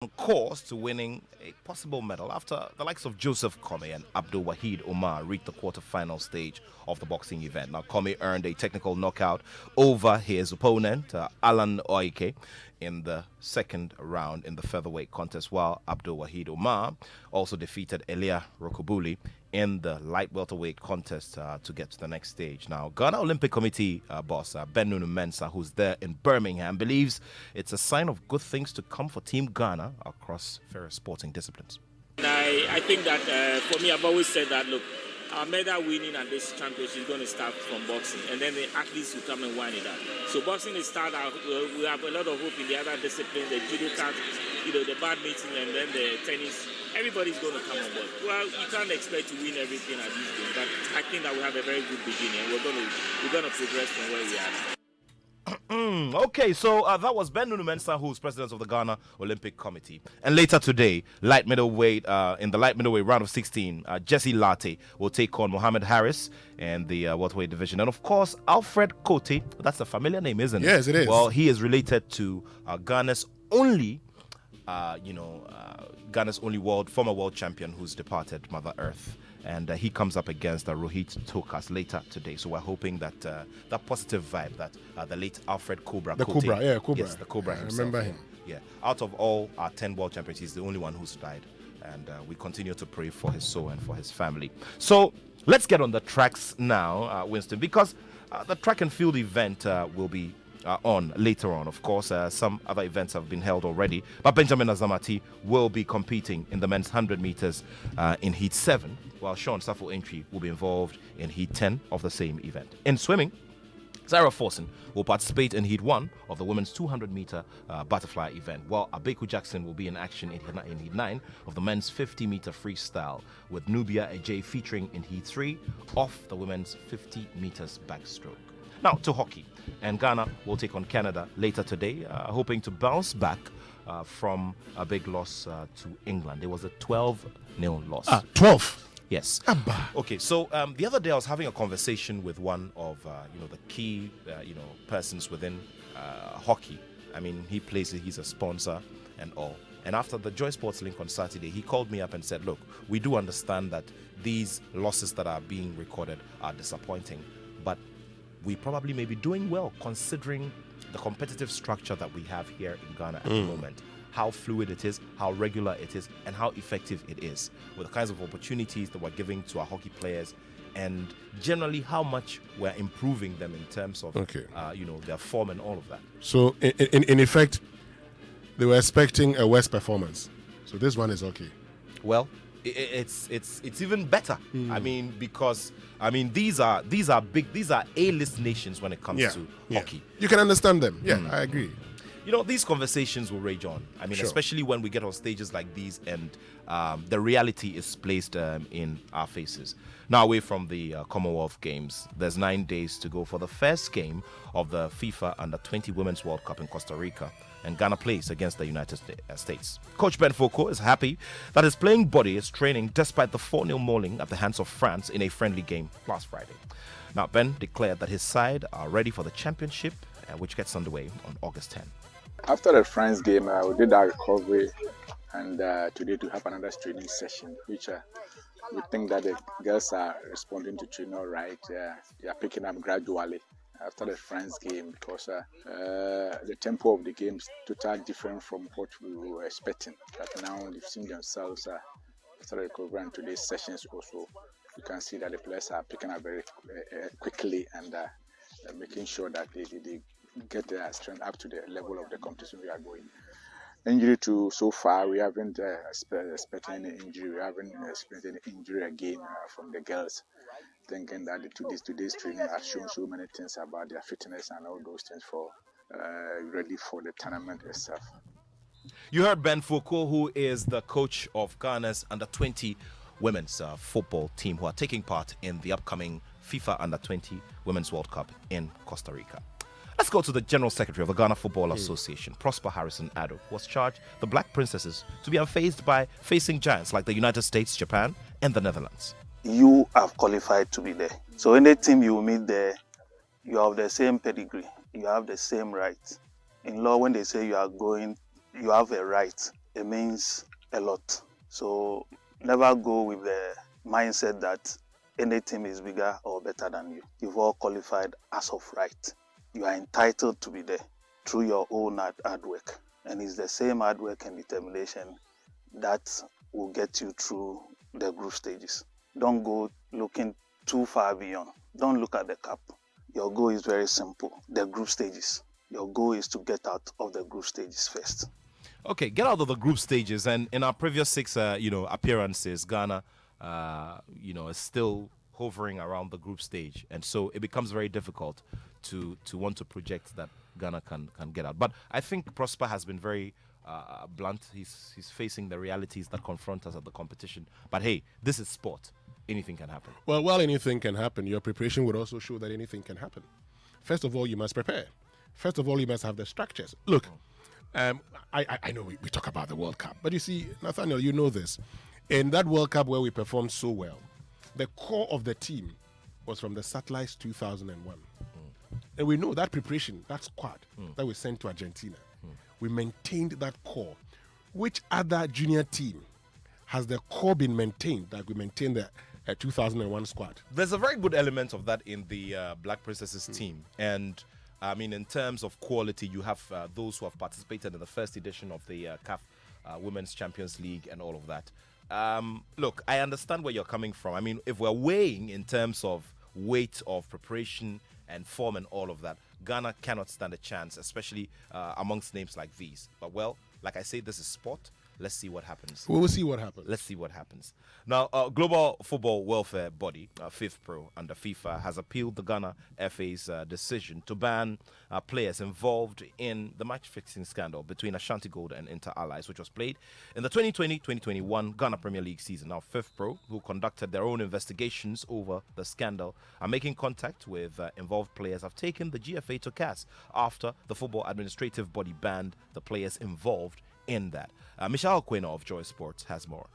course to winning a possible medal after the likes of Joseph Kome and Abdul Wahid Omar reached the quarterfinal stage of the boxing event. Now, Kome earned a technical knockout over his opponent, Alan Oike, in the second round in the featherweight contest, while Abdul Wahid Omar also defeated Elia Rokobuli in the light welterweight contest to get to the next stage. Now, Ghana Olympic Committee boss Ben Nunu Mensah, who's there in Birmingham, believes it's a sign of good things to come for Team Ghana across various sporting disciplines. I think that for me, I've always said that, look, our medal winning at this championship is going to start from boxing, and then the athletes will come and wind it up. So boxing is start out. We have a lot of hope in the other disciplines, the judo, the badminton, and then the tennis. Everybody's going to come on board. Well, you can't expect to win everything at these games, but I think that we have a very good beginning. We're going to progress from where we are. Okay, so that was Ben Nunu Mensah, who's president of the Ghana Olympic Committee. And later today, light middleweight in the light middleweight round of 16, Jesse Latte will take on Mohammed Harris in the welterweight division. And of course, Alfred Kote, that's a familiar name, isn't it? Yes, it is. Well, he is related to Ghana's only, Ghana's only former world champion who's departed Mother Earth. And he comes up against Rohit Tokas later today. So we're hoping that that positive vibe that the late Alfred Cobra Kote, Cobra. yes, the Cobra himself, I remember him. Yeah, out of all our 10 world champions, he's the only one who's died. And we continue to pray for his soul and for his family. So let's get on the tracks now, Winston, because the track and field event will be on later on. Of course, some other events have been held already, but Benjamin Azamati will be competing in the men's 100 meters in Heat 7, while Sean Safo Entry will be involved in Heat 10 of the same event. In swimming, Sarah Forson will participate in Heat 1 of the women's 200-meter butterfly event, while Abeku Jackson will be in action in Heat 9 of the men's 50-meter freestyle, with Nubia Ajay featuring in Heat 3 of the women's 50 meters backstroke. Now to hockey, and Ghana will take on Canada later today, hoping to bounce back from a big loss to England. It was a 12-0 loss. 12? Yes. Abba. Okay, so the other day I was having a conversation with one of the key persons within hockey. I mean, he's a sponsor and all. And after the Joy Sports Link on Saturday, he called me up and said, look, we do understand that these losses that are being recorded are disappointing, but we probably may be doing well considering the competitive structure that we have here in Ghana at the moment. How fluid it is, how regular it is, and how effective it is, with the kinds of opportunities that we're giving to our hockey players, and generally how much we're improving them in terms of their form and all of that. So in effect, they were expecting a worse performance. So this one is okay. Well, it's even better. I mean, because these are A-list nations when it comes to hockey. You can understand them. Yeah, I agree. These conversations will rage on. I mean, Sure. especially when we get on stages like these and the reality is placed in our faces. Now, away from the Commonwealth Games, there's 9 days to go for the first game of the FIFA Under-20 Women's World Cup in Costa Rica, and Ghana plays against the United States. Coach Ben Foucault is happy that his playing body is training despite the 4-0 mauling at the hands of France in a friendly game last Friday. Now, Ben declared that his side are ready for the championship, which gets underway on August 10. After the France game, we did our recovery, and today to have another training session, which we think that the girls are responding to training all right. They are picking up gradually after the France game, because the tempo of the game is totally different from what we were expecting. But now they've seen themselves after the recovery, and today's sessions also, you can see that the players are picking up very quickly and making sure that they get their strength up to the level of the competition we are going. Injury to so far, we haven't expected any injury. We haven't experienced any injury again from the girls. Thinking that today's training has shown so many things about their fitness and all those things for ready for the tournament itself. You heard Ben Foucault, who is the coach of Ghana's Under-20 women's football team, who are taking part in the upcoming FIFA Under-20 Women's World Cup in Costa Rica. Let's go to the General Secretary of the Ghana Football Association, Prosper Harrison Addo, who was charged the Black Princesses to be unfazed by facing giants like the United States, Japan, and the Netherlands. You have qualified to be there. So any team you meet there, you have the same pedigree, you have the same rights. In law, when they say you are going, you have a right it means a lot. So never go with the mindset that any team is bigger or better than you. You've all qualified as of right. You are entitled to be there through your own hard work. And it's the same hard work and determination that will get you through the group stages. Don't go looking too far beyond. Don't look at the cup. Your goal is very simple, the group stages. Your goal is to get out of the group stages first. Okay, get out of the group stages. And in our previous 6, appearances, Ghana, is still hovering around the group stage, and so it becomes very difficult to want to project that Ghana can get out. But I think Prosper has been very blunt. He's facing the realities that confront us at the competition. But hey, this is sport. Anything can happen. Well, while anything can happen, your preparation would also show that anything can happen. First of all, you must prepare. First of all, you must have the structures. Look, I know we talk about the World Cup, but you see, Nathaniel, you know this. In that World Cup where we performed so well, the core of the team was from the Satellites 2001. And we know that preparation, that squad that we sent to Argentina, we maintained that core. Which other junior team has the core been maintained like we maintained the 2001 squad? There's a very good element of that in the Black Princesses team. And I mean, in terms of quality, you have those who have participated in the first edition of the CAF Women's Champions League and all of that. Look, I understand where you're coming from. I mean, if we're weighing in terms of weight of preparation and form and all of that, Ghana cannot stand a chance, especially amongst names like these. But well, like I say, this is sport. Let's see what happens. We will see what happens. Let's see what happens. Now, Global Football Welfare Body, FIFPro, under FIFA, has appealed the Ghana FA's decision to ban players involved in the match-fixing scandal between Ashanti Gold and Inter Allies, which was played in the 2020-2021 Ghana Premier League season. Now, FIFPro, who conducted their own investigations over the scandal, are making contact with involved players, have taken the GFA to CAS after the Football Administrative Body banned the players involved in that. Michelle Aquino of Joy Sports has more.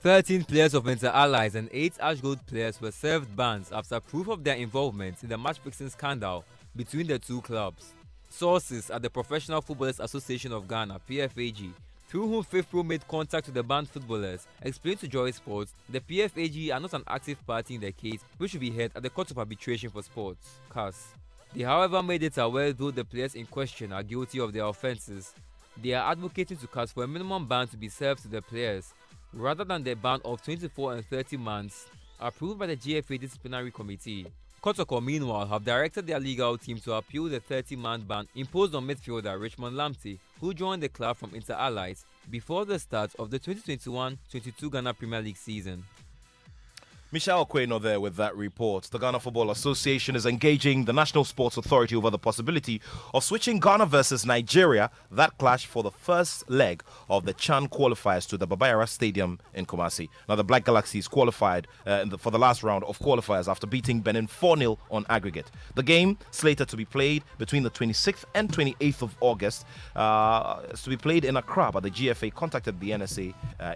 13 players of Inter Allies and 8 Ash Gold players were served bans after proof of their involvement in the match-fixing scandal between the two clubs. Sources at the Professional Footballers Association of Ghana, PFAG, through whom FIFPro made contact with the banned footballers, explained to Joy Sports the PFAG are not an active party in the case, which should be heard at the Court of Arbitration for Sports, CAS. They, however, made it aware though the players in question are guilty of their offences. They are advocating to CAS for a minimum ban to be served to the players, rather than the ban of 24 and 30 months approved by the GFA Disciplinary Committee. Kotoko, meanwhile, have directed their legal team to appeal the 30-man ban imposed on midfielder Richmond Lamptey, who joined the club from Inter Allies before the start of the 2021-22 Ghana Premier League season. Michelle Aquino there with that report. The Ghana Football Association is engaging the National Sports Authority over the possibility of switching Ghana versus Nigeria, that clash for the first leg of the CHAN qualifiers, to the Baba Yara Stadium in Kumasi. Now, the Black Galaxies qualified for the last round of qualifiers after beating Benin 4-0 on aggregate. The game, slated to be played between the 26th and 28th of August, is to be played in Accra, but the GFA contacted the NSA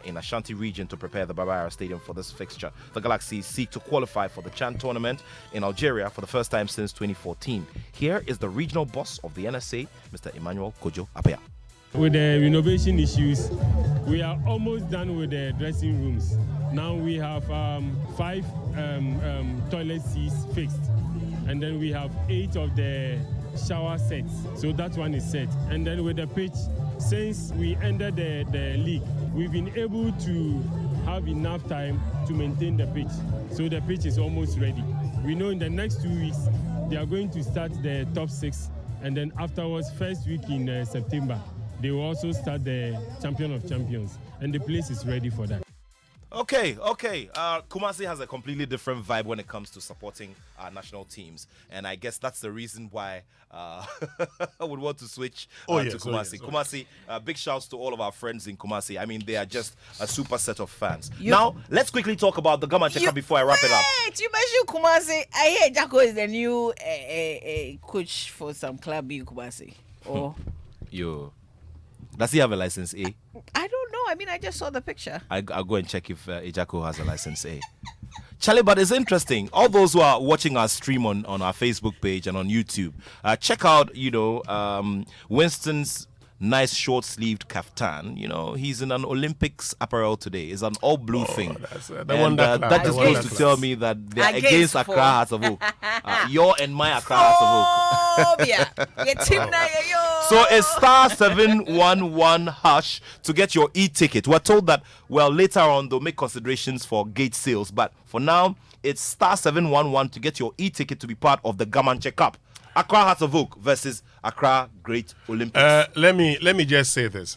in Ashanti region to prepare the Baba Yara Stadium for this fixture. The Galaxies seek to qualify for the CHAN tournament in Algeria for the first time since 2014. Here is the regional boss of the NSA, Mr. Emmanuel Kojo Apaya. With the renovation issues, we are almost done with the dressing rooms. Now we have 5 toilet seats fixed, and then we have 8 of the shower sets. So that one is set. And then with the pitch, since we ended the league, we've been able to have enough time to maintain the pitch. So the pitch is almost ready. We know in the next 2 weeks, they are going to start the top 6, and then afterwards, first week in September, they will also start the Champion of Champions, and the place is ready for that. Okay. Kumasi has a completely different vibe when it comes to supporting our national teams, and I guess that's the reason why I would want to switch to Kumasi. Kumasi, big shouts to all of our friends in Kumasi. I mean, they are just a super set of fans. Now, let's quickly talk about the Gama Cheka before I wrap it up. You mentioned Kumasi. I hear Jacko is the new coach for some club in Kumasi. Or does he have a license A? I don't know. I mean, I just saw the picture. I'll go and check if Ejako has a license A. Charlie, but it's interesting. All those who are watching our stream on our Facebook page and on YouTube, check out, Winston's nice short-sleeved kaftan. You know, he's in an Olympics apparel today. It's an all-blue thing. That's, the And wonder class, that the just wonder goes to class. tell me that they're Against against four. Accra Hearts of Oak. Your and my Accra Hearts of Oak. Phobia. Your team now, yo. So it's star 711 hash to get your e-ticket. We're told that, well, later on they'll make considerations for gate sales, but for now it's star 711 to get your e-ticket to be part of the Gamanche Cup. Accra Hearts of Oak versus Accra Great Olympics. Let me just say this,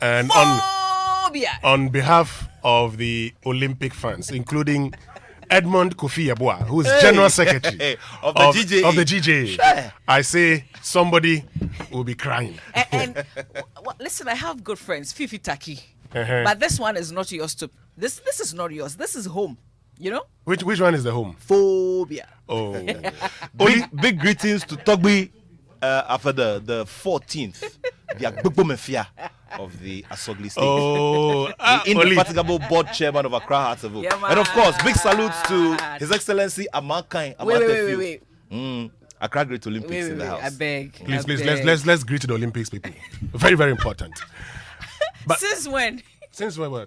and Phobia. on behalf of the Olympic fans, including Edmond Kofi Yeboah, who is General Secretary Of the GJA. of the GJA, Sure. I say somebody will be crying. And listen, I have good friends, Fifi Taki. Uh-huh. But this one is not yours too. This is not yours. This is home. You know? Which one is the home? Phobia. Oh, Big greetings to Togbi after the 14th, the Agbogbo Mafia of the Asogli State. oh, The indefatigable board chairman of Accra Hearts of Oak. Yeah, And of course, big man. salutes to His Excellency Amankai Wait. Accra Great Olympics Wait, in the house. I beg. please, I please, beg. let's greet the Olympics people. Very, very important. Since when? Since when?